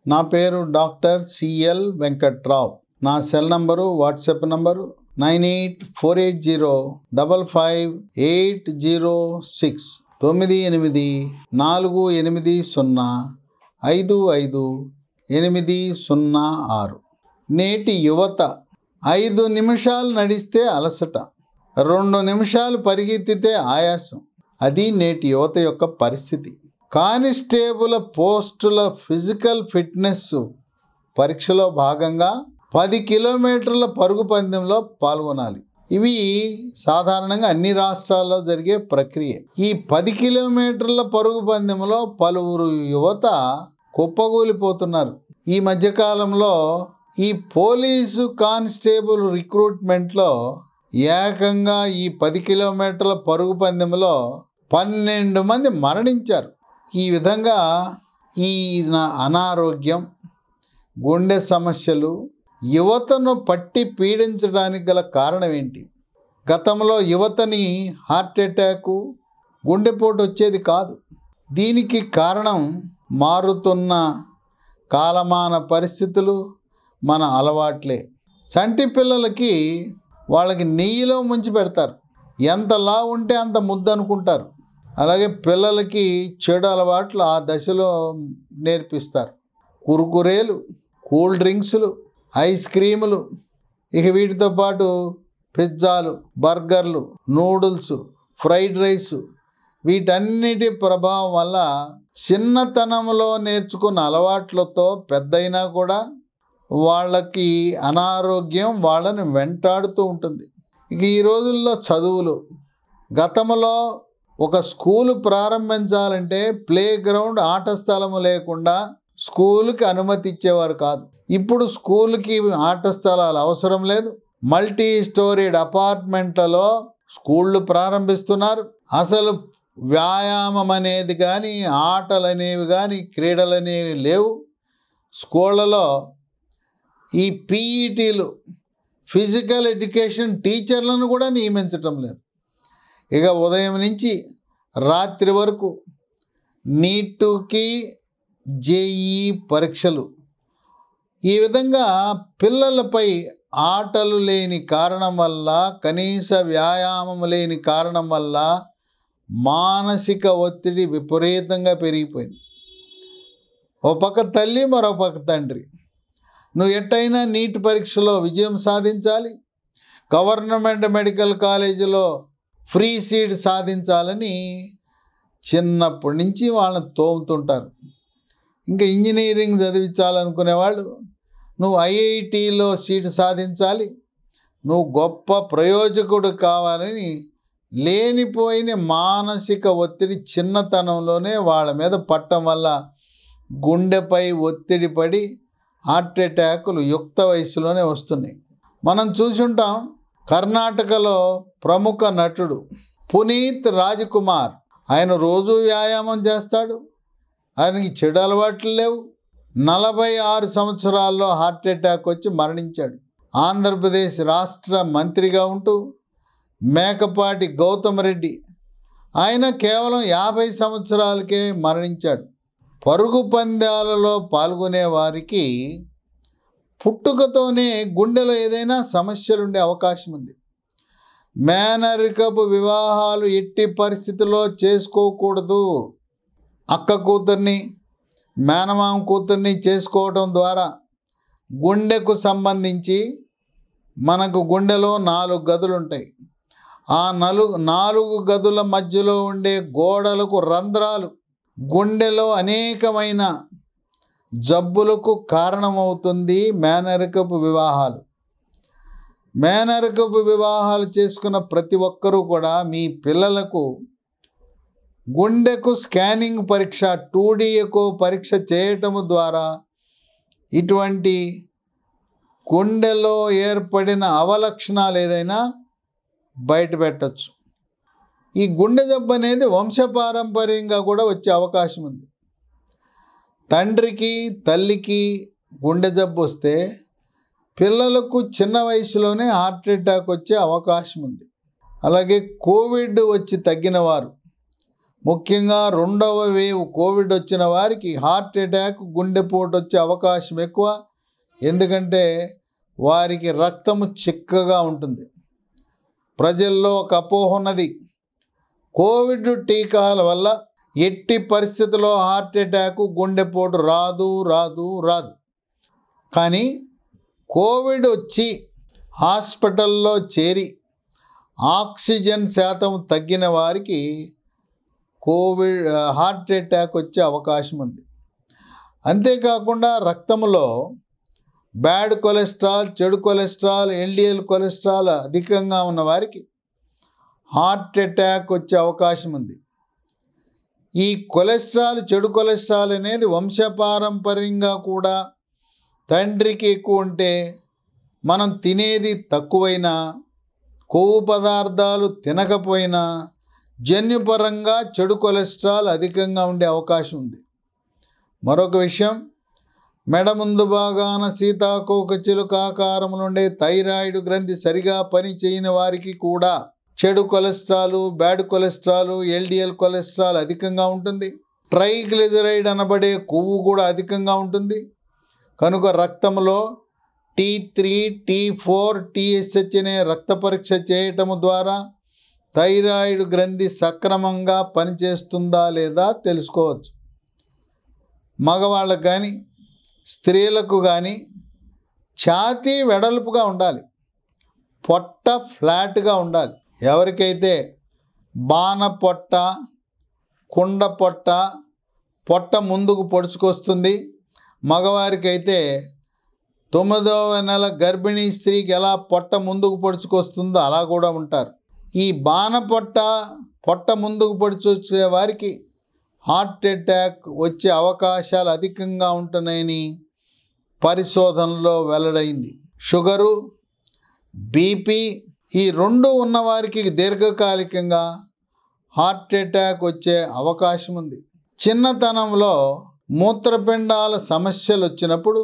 నా పేరు doctor CL Venkatrao. నా సెల్ నంబరు, వాట్సాప్ నంబరు 9848055806 9848055506. నేటి యువత 5 నిమిషాలు నడిస్తే అలసట, 2 నిమిషాలు పరిగెత్తితే ఆయాసం. అది నేటి యువత యొక్క పరిస్థితి. కానిస్టేబుల్ పోస్టుల ఫిజికల్ ఫిట్నెస్ పరీక్షలో భాగంగా 10 కిలోమీటర్ల పరుగు పందెంలో పాల్గొనాలి. ఇవి సాధారణంగా అన్ని రాష్ట్రాల్లో జరిగే ప్రక్రియ. ఈ 10 కిలోమీటర్ల పరుగు పందెంలో పలువురు యువత కుప్పగూలిపోతున్నారు. ఈ మధ్యకాలంలో ఈ పోలీసు కానిస్టేబుల్ రిక్రూట్మెంట్లో ఏకంగా ఈ 10 కిలోమీటర్ల పరుగు పందెంలో 12 మంది మరణించారు. ఈ విధంగా ఈ అనారోగ్యం, గుండె సమస్యలు యువతను పట్టి పీడించడానికి గల కారణం ఏంటి? గతంలో యువతని హార్ట్ అటాకు, గుండెపోటు వచ్చేది కాదు. దీనికి కారణం మారుతున్న కాలమాన పరిస్థితులు, మన అలవాట్లే. చంటి పిల్లలకి వాళ్ళకి నెయ్యిలో ముంచి పెడతారు. ఎంత లావు ఉంటే అంత ముద్దు అనుకుంటారు. అలాగే పిల్లలకి చెడు అలవాట్లు ఆ దశలో నేర్పిస్తారు. కురుకురేలు, కూల్ డ్రింక్స్లు, ఐస్ క్రీములు, ఇక వీటితో పాటు పిజ్జాలు, బర్గర్లు, నూడిల్స్, ఫ్రైడ్ రైస్, వీటన్నిటి ప్రభావం వల్ల చిన్నతనంలో నేర్చుకున్న అలవాట్లతో పెద్దయినా కూడా వాళ్ళకి అనారోగ్యం వాళ్ళని వెంటాడుతూ ఉంటుంది. ఇక ఈ రోజుల్లో చదువులు, గతంలో ఒక స్కూలు ప్రారంభించాలంటే ప్లే గ్రౌండ్, ఆట స్థలము లేకుండా స్కూల్కి అనుమతి ఇచ్చేవారు కాదు. ఇప్పుడు స్కూల్కి ఆట స్థలాలు అవసరం లేదు. మల్టీ స్టోరీడ్ అపార్ట్మెంట్లలో స్కూళ్ళు ప్రారంభిస్తున్నారు. అసలు వ్యాయామం అనేది కానీ, ఆటలు అనేవి కానీ, క్రీడలు అనేవి లేవు. స్కూళ్ళలో ఈ పీఈటీలు, ఫిజికల్ ఎడ్యుకేషన్ టీచర్లను కూడా నియమించటం లేదు. ఇక ఉదయం నుంచి రాత్రి వరకు నీటుకి జేఈఈ పరీక్షలు. ఈ విధంగా పిల్లలపై ఆటలు లేని కారణం వల్ల, కనీస వ్యాయామం లేని కారణం వల్ల మానసిక ఒత్తిడి విపరీతంగా పెరిగిపోయింది. ఓ పక్క తల్లి, మరో పక్క తండ్రి. నువ్వు ఎట్టయినా నీట్ పరీక్షలో విజయం సాధించాలి, గవర్నమెంట్ మెడికల్ కాలేజీలో ఫ్రీ సీట్ సాధించాలని చిన్నప్పటి నుంచి వాళ్ళని తోముతుంటారు. ఇంకా ఇంజనీరింగ్ చదివించాలనుకునేవాళ్ళు నువ్వు ఐఐటీలో సీటు సాధించాలి, నువ్వు గొప్ప ప్రయోజకుడు కావాలని లేనిపోయిన మానసిక ఒత్తిడి చిన్నతనంలోనే వాళ్ళ మీద పట్టడం వల్ల గుండెపై ఒత్తిడి పడి హార్ట్ అటాకులు యుక్త వయసులోనే వస్తున్నాయి. మనం చూసుంటాం, కర్ణాటకలో ప్రముఖ నటుడు పునీత్ రాజ్కుమార్, ఆయన రోజు వ్యాయామం చేస్తాడు. ఆయనకి చెడు అలవాట్లు లేవు. 46 సంవత్సరాల్లో హార్ట్ అటాక్ వచ్చి మరణించాడు. ఆంధ్రప్రదేశ్ రాష్ట్ర మంత్రిగా ఉంటూ మేకపాటి గౌతమ్ రెడ్డి, ఆయన కేవలం 50 సంవత్సరాలకే మరణించాడు. పరుగు పందాలలో పాల్గొనే వారికి పుట్టుకతోనే గుండెలో ఏదైనా సమస్యలుండే అవకాశం ఉంది. మేనరికపు వివాహాలు ఎట్టి పరిస్థితుల్లో చేసుకోకూడదు. అక్క కూతుర్ని, మేనమామ కూతుర్ని చేసుకోవడం ద్వారా గుండెకు సంబంధించి మనకు గుండెలో 4 గదులు ఉంటాయి. ఆ 4 గదుల మధ్యలో ఉండే గోడలకు రంధ్రాలు గుండెలో అనేకమైన జబ్బులకు కారణమవుతుంది మేనరికపు వివాహాలు. మేనరికపు వివాహాలు చేసుకున్న ప్రతి ఒక్కరూ కూడా మీ పిల్లలకు గుండెకు స్కానింగ్ పరీక్ష, 2D ఎకో పరీక్ష చేయటం ద్వారా ఇటువంటి గుండెలో ఏర్పడిన అవలక్షణాలు ఏదైనా బయటపెట్టచ్చు. ఈ గుండె జబ్బు అనేది వంశపారంపర్యంగా కూడా వచ్చే అవకాశం ఉంది. తండ్రికి, తల్లికి గుండె జబ్బు వస్తే పిల్లలకు చిన్న వయసులోనే హార్ట్ అటాక్ వచ్చే అవకాశం ఉంది. అలాగే కోవిడ్ వచ్చి తగ్గిన వారు, ముఖ్యంగా రెండవ వేవ్ కోవిడ్ వచ్చిన వారికి హార్ట్ అటాక్, గుండెపోటు వచ్చే అవకాశం ఎక్కువ. ఎందుకంటే వారికి రక్తము చిక్కగా ఉంటుంది. ప్రజల్లో ఒక అపోహ ఉన్నది, కోవిడ్ టీకాల వల్ల ఎట్టి పరిస్థితుల్లో హార్ట్ అటాక్, గుండెపోటు రాదు. కానీ కోవిడ్ వచ్చి హాస్పిటల్లో చేరి ఆక్సిజన్ శాతం తగ్గిన వారికి హార్ట్ అటాక్ వచ్చే అవకాశం ఉంది. అంతేకాకుండా రక్తంలో బ్యాడ్ కొలెస్ట్రాల్, చెడు కొలెస్ట్రాల్, ఎల్డిఎల్ కొలెస్ట్రాల్ అధికంగా ఉన్న వారికి హార్ట్ అటాక్ వచ్చే అవకాశం ఉంది. ఈ కొలెస్ట్రాల్, చెడు కొలెస్ట్రాల్ అనేది వంశపారంపర్యంగా కూడా తండ్రికి ఎక్కువ ఉంటే, మనం తినేది తక్కువైనా, కొవ్వు పదార్థాలు తినకపోయినా జన్యుపరంగా చెడు కొలెస్ట్రాల్ అధికంగా ఉండే అవకాశం ఉంది. మరొక విషయం, మెడ ముందు భాగాన సీతాకోక చిలుక ఆకారంలో ఉండే థైరాయిడ్ గ్రంథి సరిగా పని చేయని వారికి కూడా చెడు cholesterol, bad cholesterol, LDL cholesterol అధికంగా ఉంటుంది. ట్రైగ్లిజరైడ్ అనబడే కొవ్వు కూడా అధికంగా ఉంటుంది. కనుక రక్తంలో T3, T4, TSH అనే రక్త పరీక్ష చేయటం ద్వారా థైరాయిడ్ గ్రంథి సక్రమంగా పనిచేస్తుందా లేదా తెలుసుకోవచ్చు. మగవాళ్ళకు కానీ స్త్రీలకు కానీ ఛాతీ వెడల్పుగా ఉండాలి, పొట్ట ఫ్లాట్గా ఉండాలి. ఎవరికైతే బాణ పొట్ట, కుండ పొట్ట, పొట్ట ముందుకు పొడుచుకొస్తుంది, మగవారికైతే 9వ నెల గర్భిణీ స్త్రీకి ఎలా పొట్ట ముందుకు పొడుచుకొస్తుందో అలా కూడా ఉంటారు. ఈ బాణ పొట్ట ముందుకు పొడుచుకొచ్చే వారికి హార్ట్ అటాక్ వచ్చే అవకాశాలు అధికంగా ఉంటున్నాయని పరిశోధనలో వెల్లడైంది. షుగరు, బీపీ ఈ రెండు ఉన్నవారికి దీర్ఘకాలికంగా హార్ట్ అటాక్ వచ్చే అవకాశం ఉంది. చిన్నతనంలో మూత్రపిండాల సమస్యలు వచ్చినప్పుడు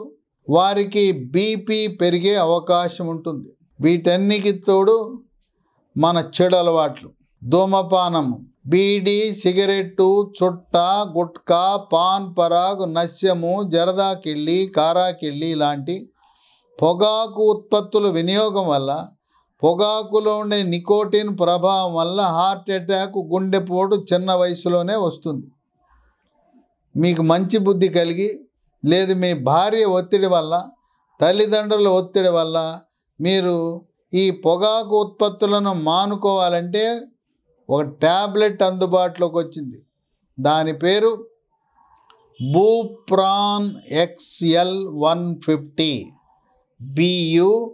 వారికి బీపీ పెరిగే అవకాశం ఉంటుంది. వీటన్నికి తోడు మన చెడు అలవాట్లు, ధూమపానము, బీడీ, సిగరెట్టు, చుట్ట, గుట్కా, పాన్ పరాగు, నస్యము, జరదాకిళ్ళి, కారాకిళ్ళి లాంటి పొగాకు ఉత్పత్తుల వినియోగం వల్ల, పొగాకులో ఉండే నికోటిన్ ప్రభావం వల్ల హార్ట్ అటాక్, గుండెపోటు చిన్న వయసులోనే వస్తుంది. మీకు మంచి బుద్ధి కలిగి, లేదు మీ భార్య ఒత్తిడి వల్ల, తల్లిదండ్రుల ఒత్తిడి వల్ల మీరు ఈ పొగాకు ఉత్పత్తులను మానుకోవాలంటే ఒక ట్యాబ్లెట్ అందుబాటులోకి వచ్చింది. దాని పేరు Bupron XL 150, BUPRON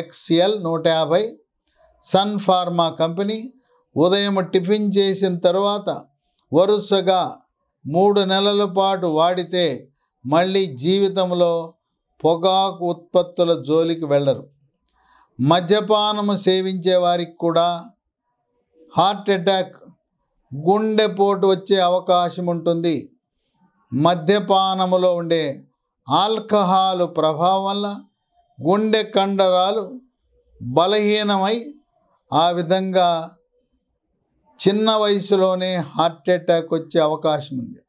XL 150. Sun Pharma company. ఉదయం టిఫిన్ చేసిన తర్వాత వరుసగా 3 నెలల పాటు వాడితే మళ్ళీ జీవితంలో పొగాకు ఉత్పత్తుల జోలికి వెళ్ళరు. మద్యపానము సేవించే వారికి కూడా హార్ట్ అటాక్, గుండెపోటు వచ్చే అవకాశం ఉంటుంది. మద్యపానములో ఉండే ఆల్కహాల్ ప్రభావం వల్ల గుండె కండరాలు బలహీనమై ఆ విధంగా చిన్న వయసులోనే హార్ట్ అటాక్ వచ్చే అవకాశం ఉంది.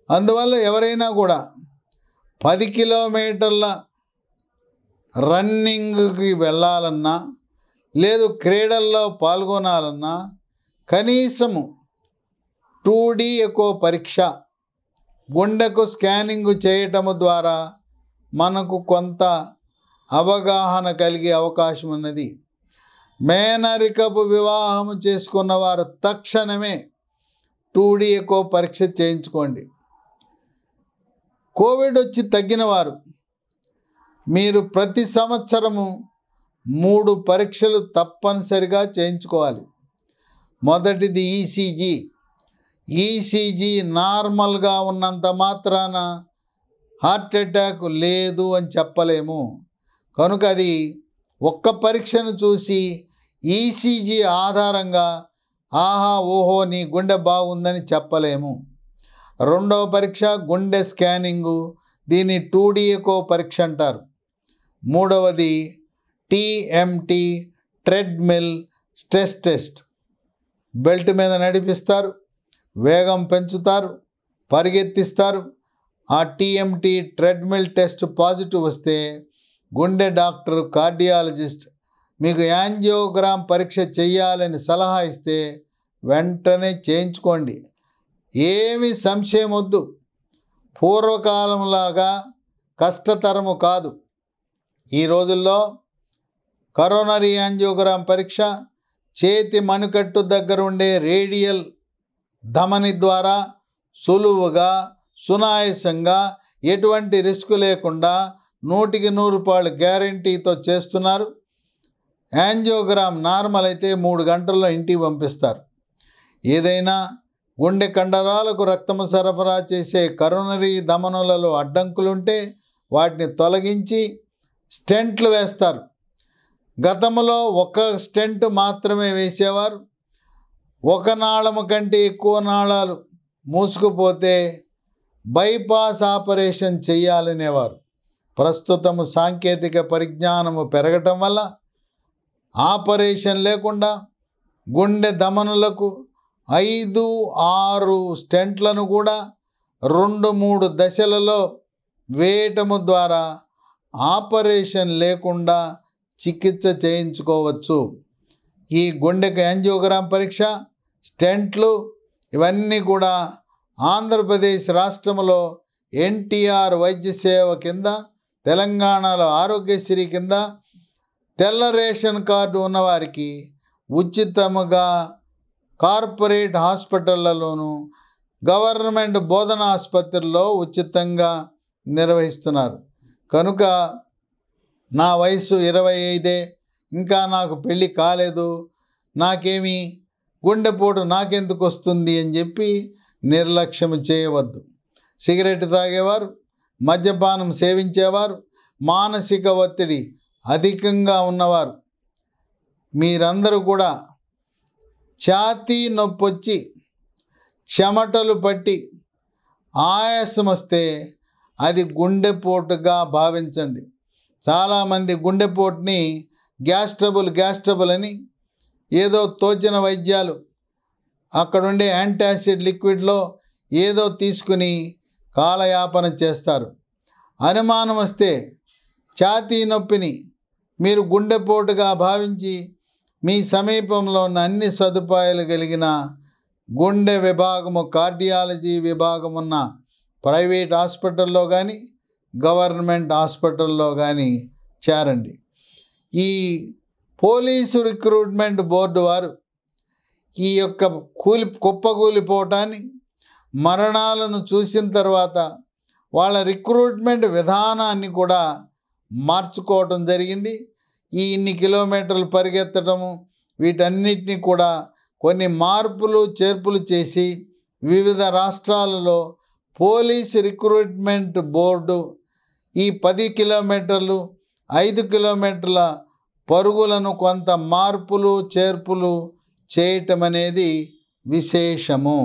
అందువల్ల ఎవరైనా కూడా 10 కిలోమీటర్ల రన్నింగ్కి వెళ్ళాలన్నా, లేదు క్రీడల్లో పాల్గొనాలన్నా కనీసము 2D ఎకో పరీక్ష, గుండెకు స్కానింగ్ చేయటము ద్వారా మనకు కొంత అవగాహన కలిగే అవకాశం ఉన్నది. మేనరికపు వివాహం చేసుకున్న వారు తక్షణమే 2D ఎకో పరీక్ష చేయించుకోండి. కోవిడ్ వచ్చి తగ్గిన వారు మీరు ప్రతి సంవత్సరము 3 పరీక్షలు తప్పనిసరిగా చేయించుకోవాలి. మొదటిది ఈసీజీ నార్మల్గా ఉన్నంత మాత్రాన హార్ట్ అటాక్ లేదు అని చెప్పలేము. కనుక అది ఒక్క పరీక్షను చూసి ఈసీజీ ఆధారంగా ఆహా ఓహో నీ గుండె బాగుందని చెప్పలేము. రెండవ పరీక్ష గుండె స్కానింగు, దీన్ని 2D ఎకో పరీక్ష అంటారు. మూడవది TMT treadmill stress test. Belt మీద నడిపిస్తారు, వేగం పెంచుతారు, పరిగెత్తిస్తారు. ఆ టీఎంటీ ట్రెడ్మిల్ టెస్ట్ పాజిటివ్ వస్తే గుండె డాక్టర్, కార్డియాలజిస్ట్ మీకు యాంజియోగ్రామ్ పరీక్ష చేయాలని సలహా ఇస్తే వెంటనే చేయించుకోండి. ఏమీ సంశయం వద్దు. పూర్వకాలంలాగా కష్టతరము కాదు. ఈ రోజుల్లో కరోనరీ యాంజియోగ్రామ్ పరీక్ష చేతి మణికట్టు దగ్గర ఉండే రేడియల్ ధమని ద్వారా సులువుగా, సునాయాసంగా, ఎటువంటి రిస్క్ లేకుండా 100% గ్యారంటీతో చేస్తున్నారు. యాంజియోగ్రామ్ నార్మల్ అయితే 3 గంటల్లో ఇంటికి పంపిస్తారు. ఏదైనా గుండె కండరాలకు రక్తము సరఫరా చేసే కరోనరీ ధమనులలో అడ్డంకులుంటే వాటిని తొలగించి స్టెంట్లు వేస్తారు. గతంలో ఒక స్టెంట్ మాత్రమే వేసేవారు. ఒక నాళము కంటే ఎక్కువ నాళాలు మూసుకుపోతే బైపాస్ ఆపరేషన్ చేయాలనేవారు. ప్రస్తుతము సాంకేతిక పరిజ్ఞానము పెరగటం వల్ల ఆపరేషన్ లేకుండా గుండె ధమనులకు 5-6 స్టెంట్లను కూడా 2-3 దశలలో వేయటము ద్వారా ఆపరేషన్ లేకుండా చికిత్స చేయించుకోవచ్చు. ఈ గుండెకు యాంజియోగ్రామ్ పరీక్ష, స్టెంట్లు ఇవన్నీ కూడా ఆంధ్రప్రదేశ్ రాష్ట్రంలో ఎన్టీఆర్ వైద్య సేవ కింద, తెలంగాణలో ఆరోగ్యశ్రీ కింద తెల్ల రేషన్ కార్డు ఉన్నవారికి ఉచితముగా కార్పొరేట్ హాస్పిటళ్లలోనూ గవర్నమెంట్ బోధన ఆసుపత్రుల్లో ఉచితంగా నిర్వహిస్తున్నారు. కనుక నా వయసు 25, ఇంకా నాకు పెళ్ళి కాలేదు, నాకేమీ గుండెపోటు నాకెందుకు వస్తుంది అని చెప్పి నిర్లక్ష్యం చేయవద్దు. సిగరెట్ తాగేవారు, మద్యపానం సేవించేవారు, మానసిక ఒత్తిడి అధికంగా ఉన్నవారు మీరందరూ కూడా ఛాతీ నొప్పి వచ్చి చెమటలు పట్టి ఆయాసం వస్తే అది గుండెపోటుగా భావించండి. చాలామంది గుండెపోటుని గ్యాస్ ట్రబుల్ అని ఏదో తోచిన వైద్యాలు, అక్కడుండే యాంటాసిడ్ లిక్విడ్లో ఏదో తీసుకుని కాలయాపన చేస్తారు. అనుమానం వస్తే ఛాతీ నొప్పిని మీరు గుండెపోటుగా భావించి మీ సమీపంలో ఉన్న అన్ని సదుపాయాలు కలిగిన గుండె విభాగము, కార్డియాలజీ విభాగం ఉన్న ప్రైవేట్ హాస్పిటల్లో కానీ, గవర్నమెంట్ హాస్పిటల్లో కానీ చేరండి. ఈ పోలీసు రిక్రూట్మెంట్ బోర్డు వారు ఈ యొక్క కుప్పకూలిపోవటాన్ని, మరణాలను చూసిన తర్వాత వాళ్ళ రిక్రూట్మెంట్ విధానాన్ని కూడా మార్చుకోవటం జరిగింది. ఈ ఇన్ని కిలోమీటర్లు పరిగెత్తడము, వీటన్నిటిని కూడా కొన్ని మార్పులు చేర్పులు చేసి వివిధ రాష్ట్రాలలో పోలీస్ రిక్రూట్మెంట్ బోర్డు ఈ 10 కిలోమీటర్లు, 5 కిలోమీటర్ల పరుగులను కొంత మార్పులు చేర్పులు చేయటం అనేది విశేషము.